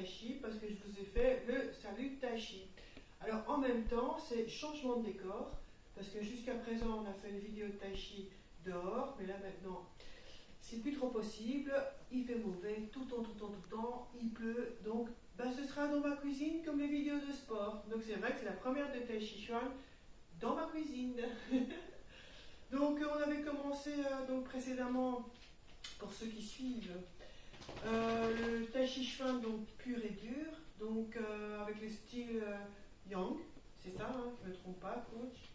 tai chi parce que je vous ai fait le salut tai chi. Alors en même temps, c'est changement de décor parce que jusqu'à présent on a fait une vidéo de tai chi dehors, mais là maintenant c'est plus trop possible, il fait mauvais tout le temps, il pleut, donc ce sera dans ma cuisine comme les vidéos de sport. Donc c'est vrai que c'est la première de Tai Chi Chuan dans ma cuisine. Donc on avait commencé donc précédemment, pour ceux qui suivent, le Tai Chi Chuan donc pur et dur, donc avec le style Yang, c'est ça, hein, je ne me trompe pas, coach.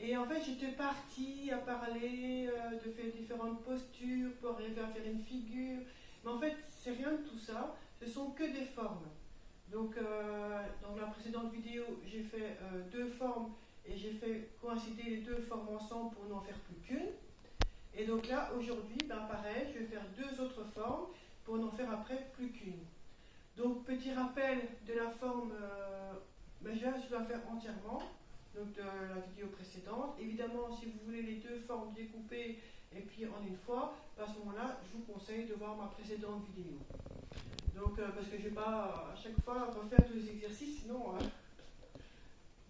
Et en fait, j'étais partie à parler de faire différentes postures pour arriver à faire une figure. Mais en fait, c'est rien de tout ça. Ce sont que des formes. Donc, dans la précédente vidéo, j'ai fait 2 formes et j'ai fait coïncider les 2 formes ensemble pour n'en faire plus qu'une. Et donc là, aujourd'hui, pareil, je vais faire 2 autres formes pour n'en faire après plus qu'une. Donc, petit rappel de la forme, je vais la faire entièrement. Donc de la vidéo précédente. Évidemment, si vous voulez les 2 formes découpées et puis en une fois, à ce moment-là, je vous conseille de voir ma précédente vidéo. Donc, parce que je ne vais pas à chaque fois refaire tous les exercices, sinon,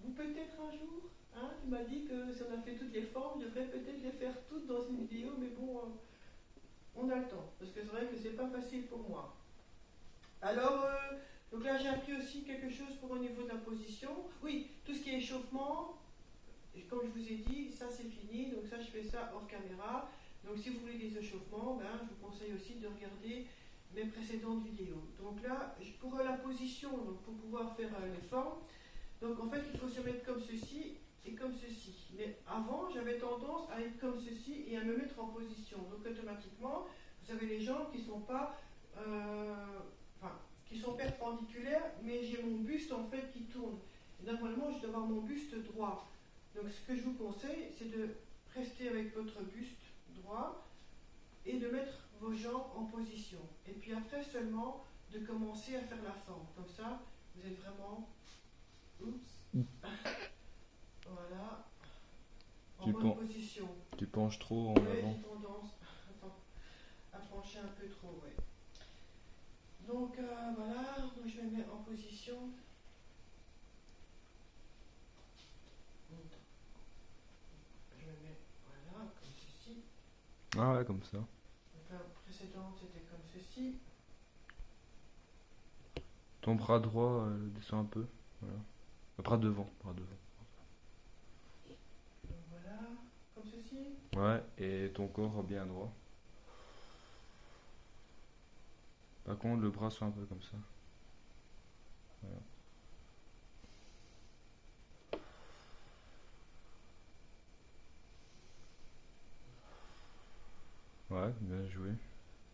vous peut-être un jour, hein, tu m'as dit que si on a fait toutes les formes, je devrais peut-être les faire toutes dans une vidéo, mais bon, on a le temps, parce que c'est vrai que c'est pas facile pour moi. Alors, donc là j'ai appris aussi quelque chose pour au niveau de la position. Oui, tout ce qui est échauffement, comme je vous ai dit, ça c'est fini, donc ça je fais ça hors caméra. Donc si vous voulez des échauffements, je vous conseille aussi de regarder mes précédentes vidéos. Donc là, pour la position, donc pour pouvoir faire les formes, donc en fait il faut se mettre comme ceci et comme ceci. Mais avant, j'avais tendance à être comme ceci et à me mettre en position. Donc automatiquement, vous avez les jambes qui ne sont pas... qui sont perpendiculaires, mais j'ai mon buste en fait qui tourne. Et normalement, je dois avoir mon buste droit. Donc ce que je vous conseille, c'est de rester avec votre buste droit et de mettre vos jambes en position. Et puis après seulement, de commencer à faire la forme. Comme ça, vous êtes vraiment... Oups. Voilà. En bonne position. Tu penches trop en avant. avant. J'ai tendance à pencher un peu trop, ouais. Donc voilà, moi je me mets en position. Je me mets voilà, comme ceci. Ah ouais, comme ça. Donc la précédente c'était comme ceci. Ton bras droit descend un peu. Voilà. Bras devant. Donc voilà, comme ceci. Ouais, et ton corps bien droit. Par contre, le bras soit un peu comme ça. Voilà. Ouais, bien joué.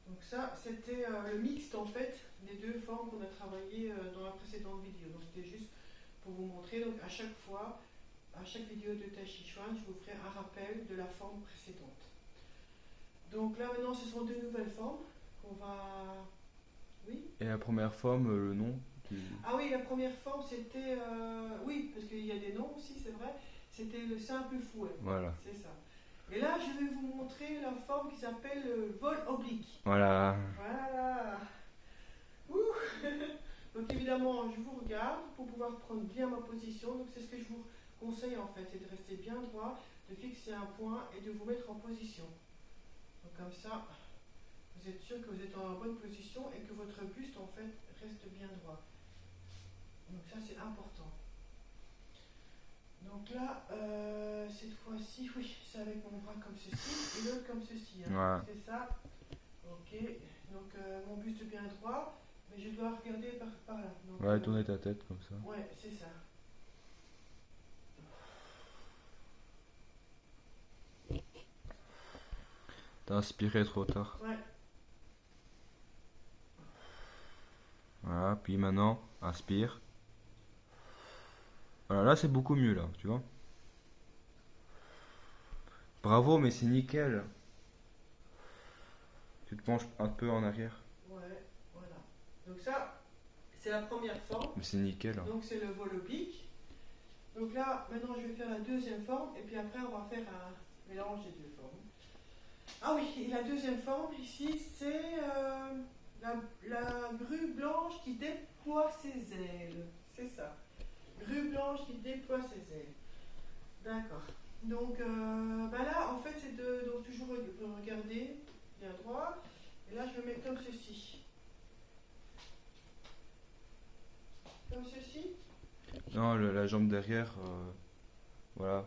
Donc ça, c'était le mixte en fait des 2 formes qu'on a travaillé dans la précédente vidéo. Donc c'était juste pour vous montrer. Donc à chaque fois, à chaque vidéo de Tai Chi Chuan, je vous ferai un rappel de la forme précédente. Donc là maintenant, ce sont 2 nouvelles formes qu'on va... Oui. Et la première forme, le nom Ah oui, la première forme c'était... oui, parce qu'il y a des noms aussi, c'est vrai. C'était le simple fouet. Voilà. C'est ça. Et là, je vais vous montrer la forme qui s'appelle le vol oblique. Voilà. Voilà. Ouh. Donc évidemment, je vous regarde pour pouvoir prendre bien ma position. Donc c'est ce que je vous conseille en fait, c'est de rester bien droit, de fixer un point et de vous mettre en position. Donc comme ça, vous êtes sûr que vous êtes en bonne position et que votre buste en fait reste bien droit. Donc ça c'est important. Donc là, cette fois-ci, oui, c'est avec mon bras comme ceci et l'autre comme ceci. Hein. Ouais. C'est ça. Ok. Donc mon buste bien droit, mais je dois regarder par là. Donc, Ouais, tourner ta tête comme ça. Ouais, c'est ça. T'as inspiré trop tard. Ouais. Voilà, puis maintenant, inspire. Voilà, là c'est beaucoup mieux là, tu vois. Bravo, mais c'est nickel. Tu te penches un peu en arrière. Ouais, voilà. Donc ça, c'est la première forme. Mais c'est nickel. Hein. Donc c'est le vol oblique. Donc là, maintenant je vais faire la deuxième forme et puis après on va faire un mélange des 2 formes. Ah oui, et la deuxième forme ici, c'est la grue blanche qui déploie ses ailes. C'est ça. Grue blanche qui déploie ses ailes. D'accord. Donc là, en fait, c'est donc toujours regarder bien droit. Et là, je le mets comme ceci. Comme ceci. Non, la jambe derrière, voilà.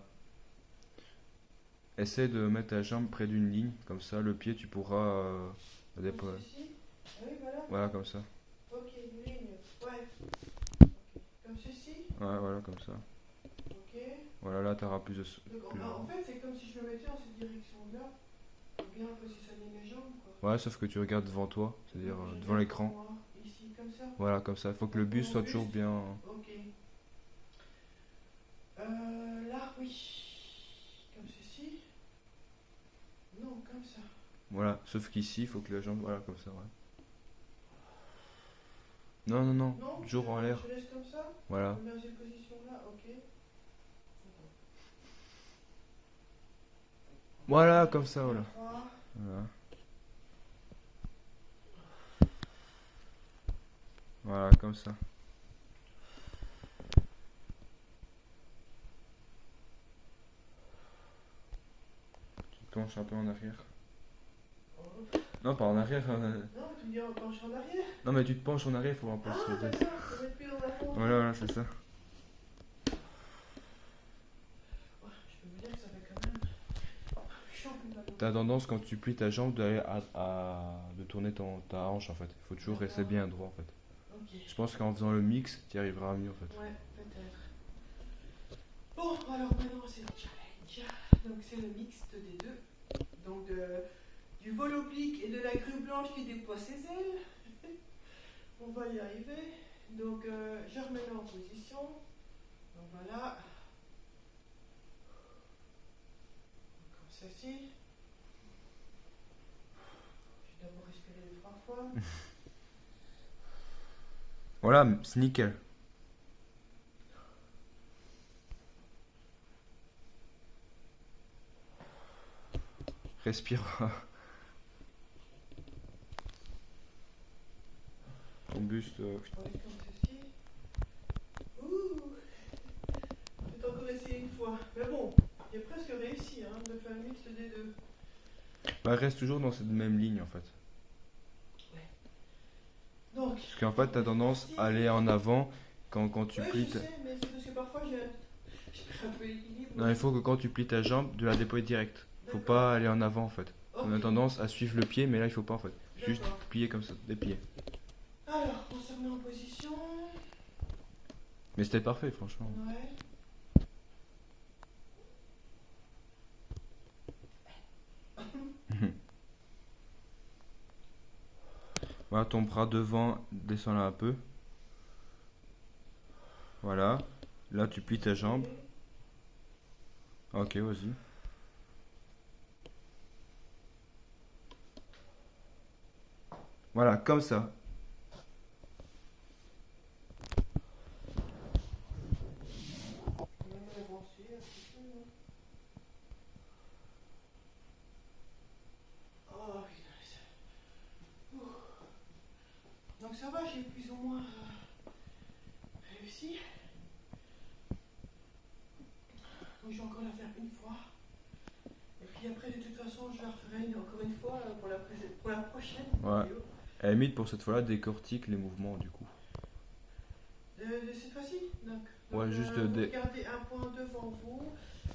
Essaie de mettre ta jambe près d'une ligne, comme ça le pied tu pourras le Comme déployer. ceci. Ah oui, voilà. Voilà, comme ça. Ok, une ligne. Ouais. Ok. Comme ceci. Ouais, voilà, comme ça. Ok. Voilà, là t'auras plus de. Donc, Plus... en fait, c'est comme si je me mettais dans cette direction-là. Pour bien positionner mes jambes, quoi. Ouais, sauf que tu regardes devant toi, c'est-à-dire Donc, je devant viens l'écran. pour moi, ici, comme ça. Voilà, comme ça. Il faut que le Pour buste mon soit toujours buste. bien. Ok. Là, oui. Comme ceci. Non, comme ça. Voilà, sauf qu'ici, il faut que la jambe. Voilà, comme ça, ouais. Non, non, non, Non, toujours en l'air. je laisse comme ça. Voilà. Je me mets dans cette position-là, ok. Voilà, comme ça, voilà. 3. Voilà. Voilà, comme ça. Tu te penches un peu en arrière. Non, pas en arrière. Non, tu me dis on penche en arrière. Non, mais tu te penches en arrière, il faut un peu Ah, se lever. d'accord, je vais mettre plus dans la fond. Voilà, voilà, c'est ça. Ouais, je peux vous dire que ça fait quand même. Je suis en plus ballon. T'as tendance, quand tu plies ta jambe, de tourner ta hanche en fait. Il faut toujours rester D'accord. bien droit en fait. Ok. Je pense qu'en faisant le mix, tu y arriveras mieux en fait. Ouais, peut-être. Bon, alors maintenant c'est le challenge. Donc c'est le mixte des deux. Donc du vol oblique et de la grue blanche qui déploie ses ailes. On va y arriver. Donc je remets là en position. Donc voilà. Comme ceci. Je vais d'abord respirer 3 fois. Voilà, c'est nickel. Respire. Ton buste. Ouais, comme ceci. Ouh. Je vais encore essayer une fois. Mais bon, j'ai presque réussi de faire le mixte des deux. Bah, reste toujours dans cette même ligne en fait. Donc, Parce qu'en fait, t'as tendance à aller en avant quand tu oui, plies. je sais, mais c'est parce que parfois j'ai un peu l'équilibre. Non, il faut que quand tu plies ta jambe, de la déployer direct. Faut D'accord. pas aller en avant en fait. On a Ok. tendance à suivre le pied, mais là il faut pas en fait. Juste D'accord. plier comme ça, déplier. Alors, on se remet en position. Mais c'était parfait, franchement. Ouais. Voilà, ton bras devant, descends là un peu. Voilà. Là, tu plies ta jambe. Ok, vas-y. Voilà, comme ça. On va avancer un petit peu, là. Oh, putain. Ouh. Donc ça va, j'ai plus ou moins réussi. Donc je vais encore la faire une fois. Et puis après, de toute façon, je la referai encore une fois pour la prochaine Ouais. vidéo. À la limite, pour cette fois-là, décortique les mouvements du coup. De cette fois-ci, donc. Ouais, juste vous des. gardez un point devant vous.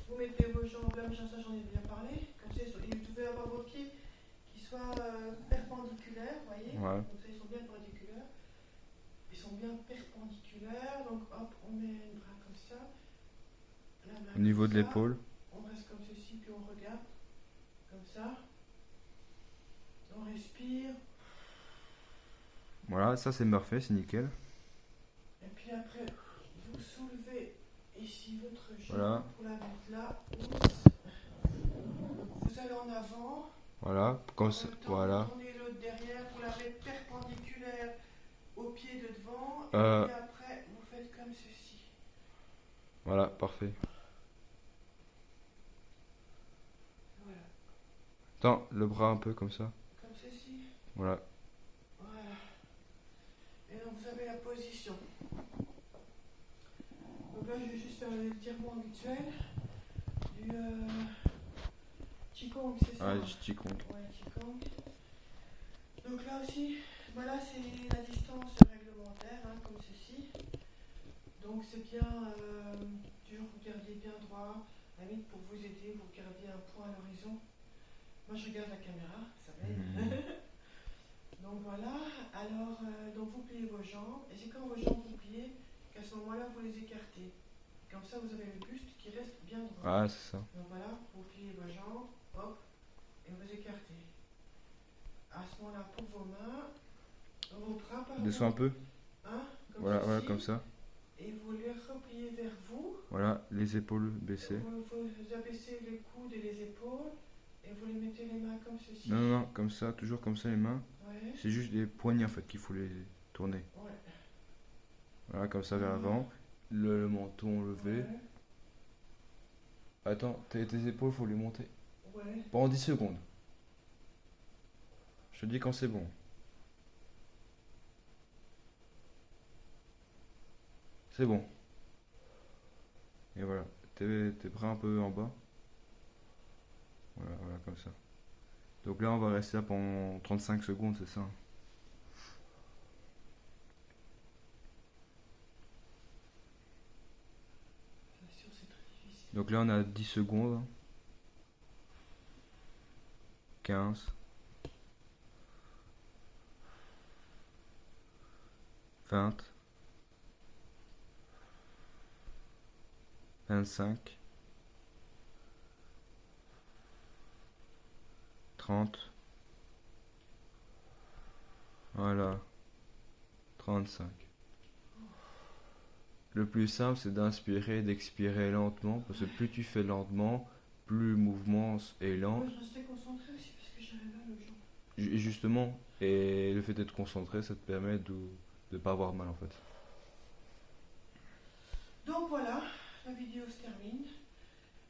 Vous mettez vos jambes là, mais ça j'en ai bien parlé. Comme ça, vous devez avoir vos pieds qui soient perpendiculaires, vous voyez. Ouais. Comme ça, ils sont bien perpendiculaires. Ils sont bien perpendiculaires. Donc hop, on met le bras comme ça. La main Au niveau comme de ça. l'épaule. On reste comme ceci, puis on regarde. Comme ça. On respire. Voilà, ça c'est parfait, c'est nickel. Et puis après, vous soulevez ici votre jambe Voilà. pour la mettre là. Vous allez en avant. Voilà, comme ça. En même temps, Voilà. vous tournez l'autre derrière pour la mettre perpendiculaire au pied de devant. Et Euh. puis après, vous faites comme ceci. Voilà, parfait. Voilà. Attends, le bras un peu comme ça. Comme ceci. Voilà. Voilà. avez la position. Donc là, je vais juste faire le tirement habituel du Qigong, c'est ça? Ah, du Qigong. Ouais, Qigong. Donc là aussi, voilà, c'est la distance réglementaire, hein, comme ceci. Donc c'est bien, toujours vous gardiez bien droit. À la limite, pour vous aider, vous gardez un point à l'horizon. Moi, je regarde la caméra, ça m'aide. Donc voilà, alors donc vous pliez vos jambes, et c'est quand vos jambes vous pliez qu'à ce moment-là vous les écartez. Comme ça vous avez le buste qui reste bien droit. Ah, c'est ça. Donc voilà, vous pliez vos jambes, hop, et vous écartez. À ce moment-là, pour vos mains, vos bras par Descends un peu. hein, comme Voilà, ceci, voilà, comme ça. et vous les repliez vers vous. Voilà, les épaules baissées. Vous abaissez les coudes et les épaules, et vous les mettez les mains comme ceci. Non, non, non, comme ça, toujours comme ça les mains. Ouais. C'est juste les poignets en fait qu'il faut les tourner. Ouais. Voilà, comme ça vers l'avant. Le menton levé. Ouais. Attends, tes épaules, faut les monter. Ouais. Pendant 10 secondes. Je te dis quand c'est bon. C'est bon. Et voilà. Tes bras un peu en bas. Voilà, voilà, comme ça. Donc là, on va rester là pendant 35 secondes, c'est ça? Bien sûr, c'est très difficile. Donc là, on a 10 secondes. 15. 20. 25. 30. Voilà. 35. Le plus simple, c'est d'inspirer et d'expirer lentement, parce que plus tu fais lentement, plus le mouvement est lent. Moi, je restais concentrée aussi parce que j'avais mal aux jambes. Et justement, et le fait d'être concentré, ça te permet de ne pas avoir mal en fait. Donc voilà, la vidéo se termine.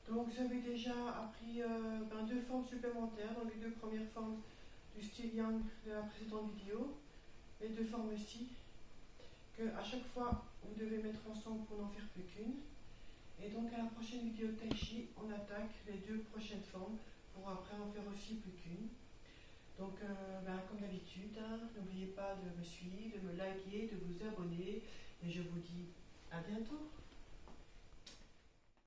Donc vous avez déjà appris deux formes supplémentaires dans les deux premières formes du style Yang de la précédente vidéo. Les deux formes aussi, que à chaque fois vous devez mettre ensemble pour n'en faire plus qu'une. Et donc à la prochaine vidéo de Tai Chi, on attaque les deux prochaines formes pour après en faire aussi plus qu'une. Donc comme d'habitude, hein, n'oubliez pas de me suivre, de me liker, de vous abonner et je vous dis à bientôt.